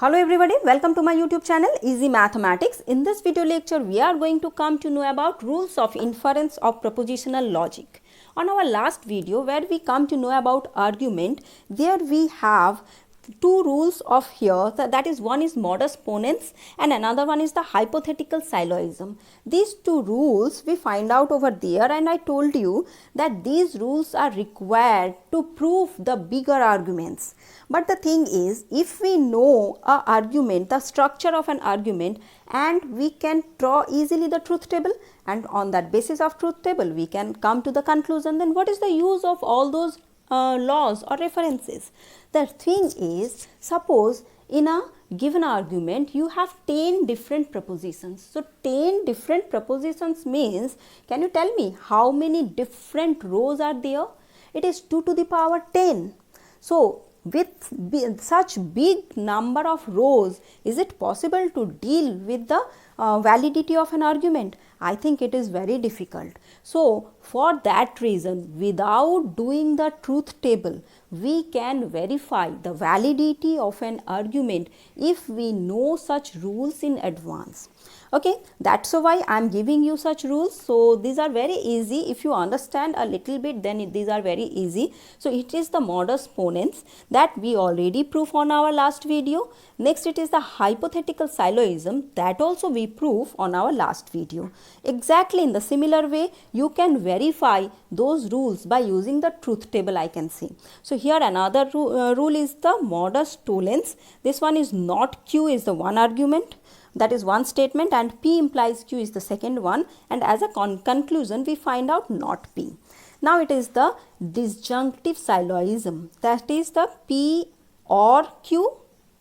Hello everybody, welcome to my YouTube channel Easy Mathematics. In this video lecture, we are going to come to know about rules of inference of propositional logic. On our last video where we come to know about argument, there we have two rules of here, that is one is modus ponens and another one is the hypothetical syllogism. These two rules we find out over there, and I told you that these rules are required to prove the bigger arguments. But the thing is, if we know a argument, the structure of an argument, and we can draw easily the truth table, and on that basis of truth table we can come to the conclusion, then what is the use of all those laws or references? The thing is, suppose in a given argument you have 10 different propositions. So 10 different propositions means, can you tell me how many different rows are there? It is 2 to the power 10. So with such big number of rows, is it possible to deal with the validity of an argument? I think it is very difficult. So for that reason, without doing the truth table, we can verify the validity of an argument if we know such rules in advance. Okay, that's why I am giving you such rules. So these are very easy. If you understand a little bit, then these are very easy. So it is the modus ponens that we already proved on our last video. Next, it is the hypothetical syllogism, that also we prove on our last video. Exactly in the similar way, you can verify those rules by using the truth table, I can see. So here another rule is the modus tollens. This one is not Q is the one argument. That is one statement, and P implies Q is the second one, and as a conclusion we find out not P. Now it is the disjunctive syllogism, that is the P or Q,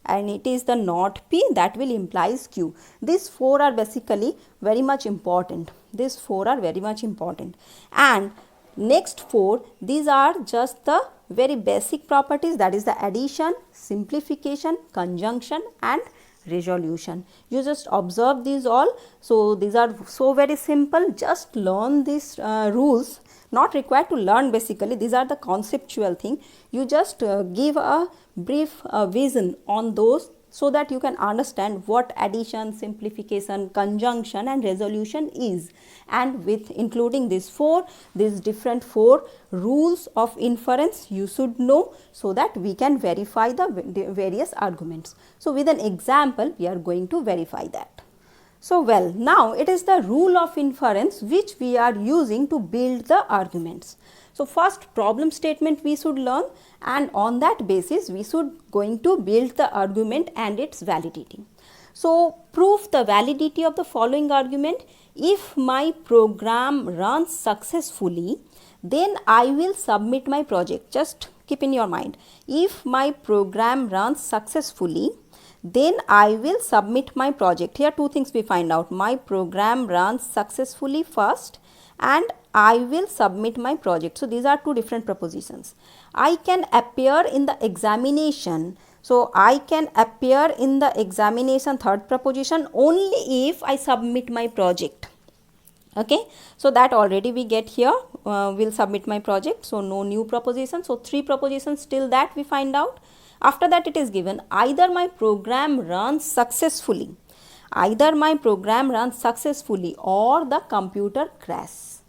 and it is the not P that will implies Q. These four are basically very much important. These four are very much important, and next four, these are just the very basic properties, that is the addition, simplification, conjunction and resolution. You just observe these all. So these are so very simple. Just learn these rules, not required to learn basically. These are the conceptual thing. You just give a brief vision on those, so that you can understand what addition, simplification, conjunction and resolution is, and with including these different four rules of inference you should know, so that we can verify the various arguments. So with an example we are going to verify that. So well, now it is the rule of inference which we are using to build the arguments. So first problem statement we should learn, and on that basis we should going to build the argument and its validity. So prove the validity of the following argument: if my program runs successfully, then I will submit my project. Just keep in your mind, if my program runs successfully, then I will submit my project. Here two things we find out: my program runs successfully first, and I will submit my project. So these are two different propositions. I can appear in the examination. So I can appear in the examination, third proposition, only if I submit my project. Okay, so that already we get here, will submit my project. So no new proposition. So three propositions till that we find out. After that it is given either my program runs successfully, either my program runs successfully or the computer crashes.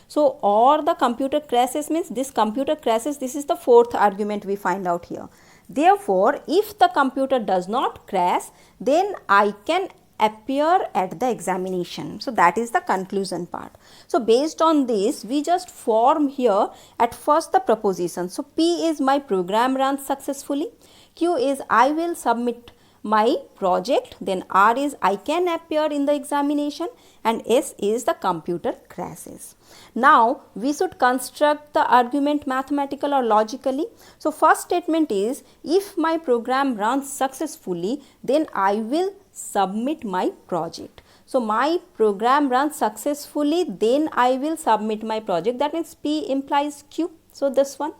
So or the computer crashes means this computer crashes, this is the fourth argument we find out here. Therefore, if the computer does not crash, then I can appear at the examination. So that is the conclusion part. So based on this, we just form here at first the proposition. So P is my program runs successfully, Q is I will submit my project, then R is I can appear in the examination, and S is the computer crashes. Now we should construct the argument mathematical or logically. So first statement is, if my program runs successfully, then I will submit my project. So my program runs successfully, then I will submit my project. That means P implies Q. So this one.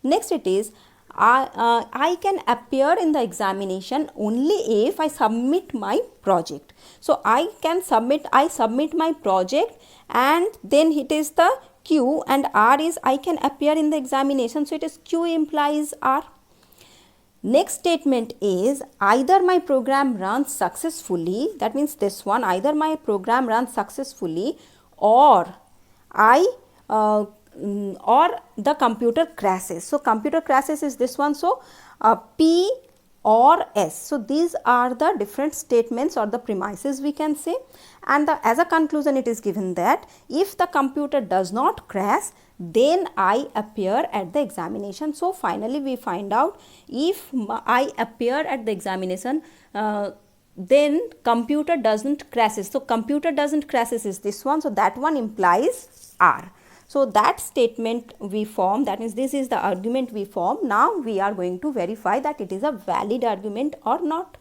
Next it is, I can appear in the examination only if I submit my project. So I submit my project, and then it is the Q, and R is I can appear in the examination. So it is Q implies R. Next statement is either my program runs successfully, that means this one, either my program runs successfully or or the computer crashes. So computer crashes is this one. So P or S. So these are the different statements or the premises we can say, and as a conclusion it is given that if the computer does not crash, then I appear at the examination. So finally we find out if I appear at the examination, then computer doesn't crashes. So computer doesn't crashes is this one. So that one implies R. So that statement we form, that means this is the argument we form. Now we are going to verify that it is a valid argument or not.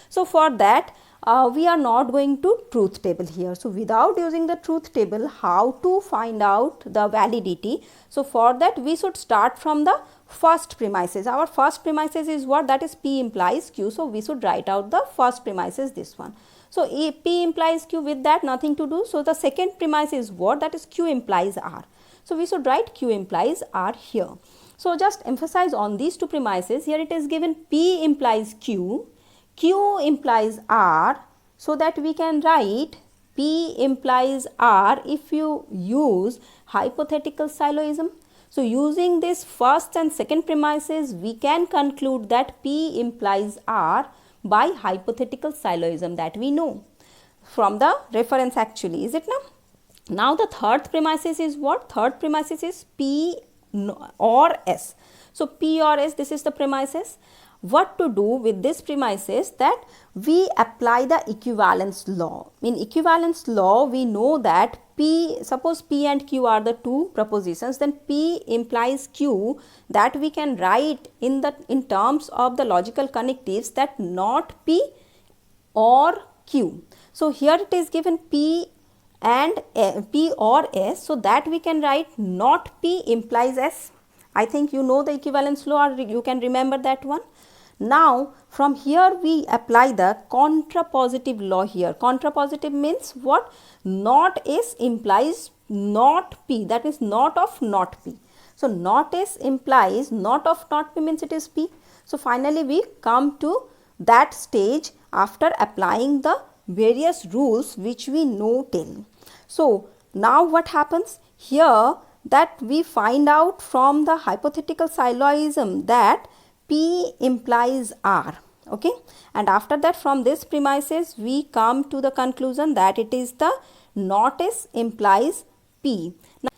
So for that we are not going to truth table here. So without using the truth table, how to find out the validity? So for that we should start from the first premises. Our first premises is what? That is P implies Q. So we should write out the first premises, this one. So P implies Q, with that nothing to do. So the second premise is what? That is Q implies R. So we should write Q implies R here. So just emphasize on these two premises. Here it is given P implies Q, Q implies R, so that we can write P implies R if you use hypothetical syllogism. So using this first and second premises, we can conclude that P implies R by hypothetical syllogism that we know from the reference actually, is it now? Now the third premises is what? Third premises is P or S. So P or S, this is the premises. What to do with this premises? That we apply the equivalence law. In equivalence law, we know that P, suppose P and Q are the two propositions, then P implies Q, that we can write in terms of the logical connectives, that not P or Q. So here it is given P and P or S, so that we can write not P implies S. I think you know the equivalence law, or you can remember that one. Now from here we apply the contrapositive law here. Contrapositive means what? Not S implies not P, that is not of not P. So not S implies not of not P means it is P. So finally we come to that stage after applying the various rules which we know till. So now what happens here, that we find out from the hypothetical syllogism that P implies R, okay, and after that from this premises we come to the conclusion that it is the not S implies P. Now,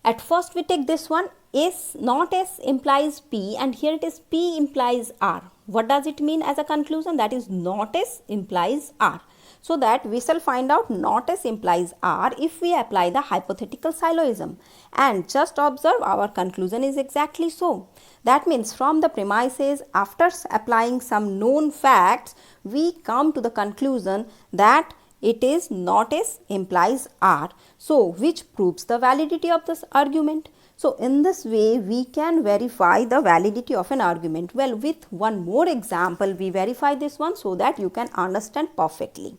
at first we take this one, S, not S implies P, and here it is P implies R. What does it mean as a conclusion? That is not S implies R. So that we shall find out not S implies R if we apply the hypothetical syllogism. And just observe, our conclusion is exactly so. That means from the premises, after applying some known facts, we come to the conclusion that it is not S implies R. So which proves the validity of this argument. So in this way we can verify the validity of an argument. Well, with one more example we verify this one so that you can understand perfectly.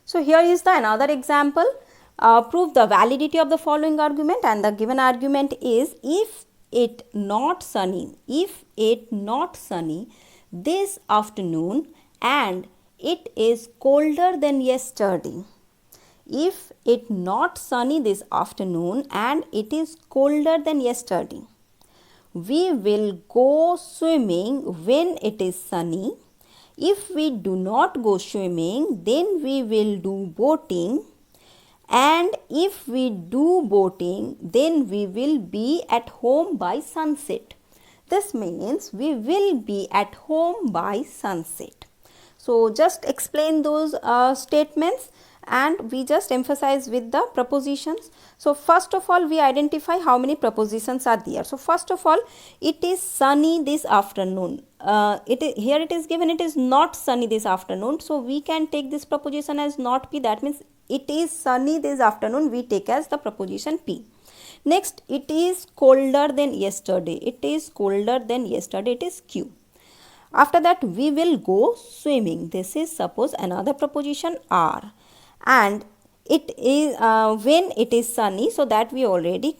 So here is the another example. Prove the validity of the following argument, and the given argument is if it not sunny this afternoon and it is colder than yesterday. If it not sunny this afternoon and it is colder than yesterday, we will go swimming when it is sunny. If we do not go swimming, then we will do boating, and if we do boating, then we will be at home by sunset. This means we will be at home by sunset. So just explain those statements, and we just emphasize with the propositions. So first of all we identify how many propositions are there. So first of all, it is sunny this afternoon. Here it is given it is not sunny this afternoon. So we can take this proposition as not P. That means it is sunny this afternoon we take as the proposition P. Next, it is colder than yesterday. It is colder than yesterday. It is Q. After that, we will go swimming. This is suppose another proposition R. And it is when it is sunny, so that we already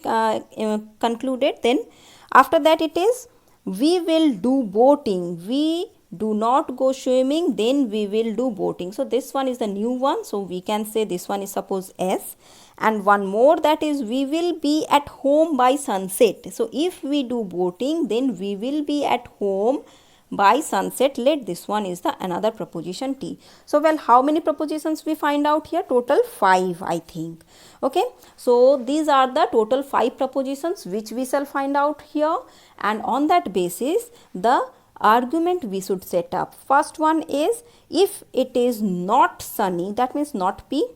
concluded. Then after that it is we will do boating. We do not go swimming, then we will do boating. So this one is the new one. So we can say this one is suppose S. And one more, that is we will be at home by sunset. So if we do boating, then we will be at home by sunset. Let this one is the another preposition T. So well, how many prepositions we find out here? Total 5, I think. Okay, so these are the total 5 prepositions which we shall find out here, and on that basis the argument we should set up. First one is, if it is not sunny, that means not P,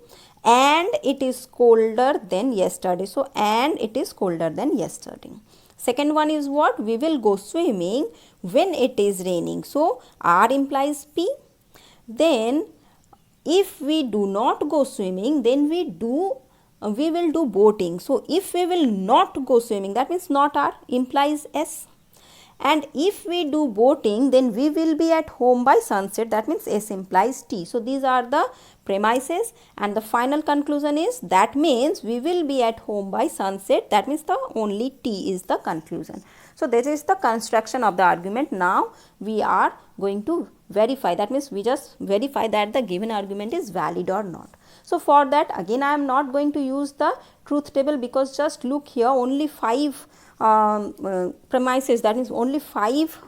and it is colder than yesterday. So and it is colder than yesterday. Second one is what? We will go swimming when it is raining. So R implies P. Then if we do not go swimming, then we will do boating. So if we will not go swimming, that means not R implies S. And if we do boating, then we will be at home by sunset, that means S implies T. So these are the premises, and the final conclusion is, that means we will be at home by sunset, that means the only T is the conclusion. So this is the construction of the argument. Now we are going to verify, that means we just verify that the given argument is valid or not. So for that, again I am not going to use the truth table, because just look here, only 5 premises, that is only 5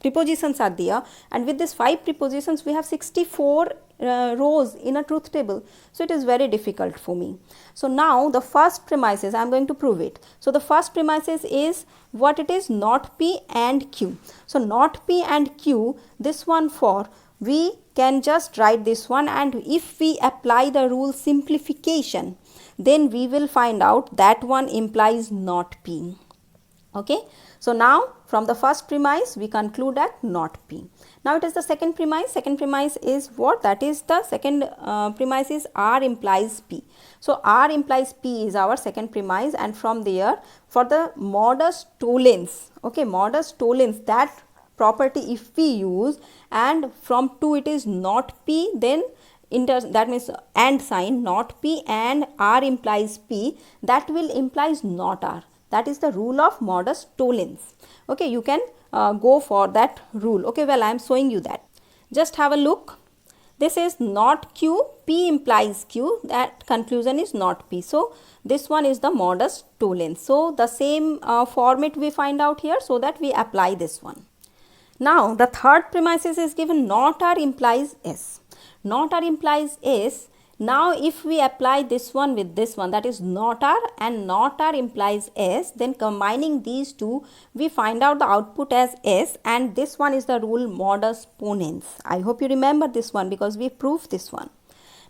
prepositions are there, and with these 5 prepositions we have 64 rows in a truth table. So it is very difficult for me. So now the first premises, I am going to prove it. So the first premises is what it is? Not P and Q. So not P and Q, this one for, we can just write this one, and if we apply the rule simplification, then we will find out that one implies not P. Okay, so now from the first premise we conclude that not P. Now it is the second premise. Second premise is what? That is the second premise is R implies P. So R implies P is our second premise, and from there, for the modus tollens, okay, modus tollens, that property if we use, and from 2 it is not P, then that means and sign, not P and R implies P, that will implies not R. That is the rule of modus tollens. Okay, you can go for that rule. Okay, well I am showing you that. Just have a look. This is not Q, P implies Q, that conclusion is not P. So this one is the modus tollens. So the same format we find out here, so that we apply this one. Now the third premises is given, not R implies S. Not R implies S. Now if we apply this one with this one, that is not R and not R implies S, then combining these two we find out the output as S, and this one is the rule modus ponens. I hope you remember this one because we proved this one.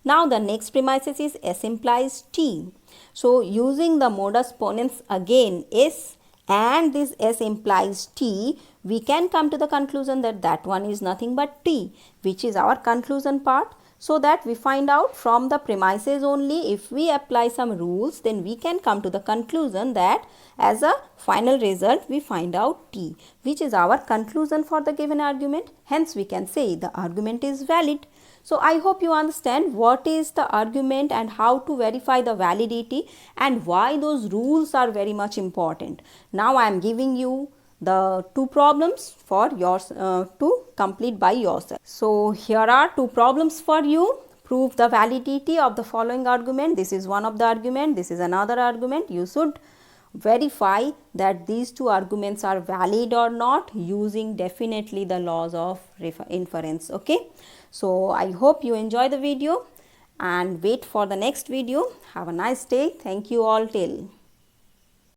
Now the next premises is S implies T. So using the modus ponens again, S and this S implies T, we can come to the conclusion that that one is nothing but T, which is our conclusion part. So that we find out from the premises only, if we apply some rules, then we can come to the conclusion that as a final result we find out T, which is our conclusion for the given argument. Hence we can say the argument is valid. So I hope you understand what is the argument and how to verify the validity and why those rules are very much important. Now I am giving you the 2 problems for yours to complete by yourself. So here are 2 problems for you. Prove the validity of the following argument. This is one of the argument. This is another argument. You should verify that these 2 arguments are valid or not using definitely the laws of inference. Okay. So I hope you enjoy the video and wait for the next video. Have a nice day. Thank you all till.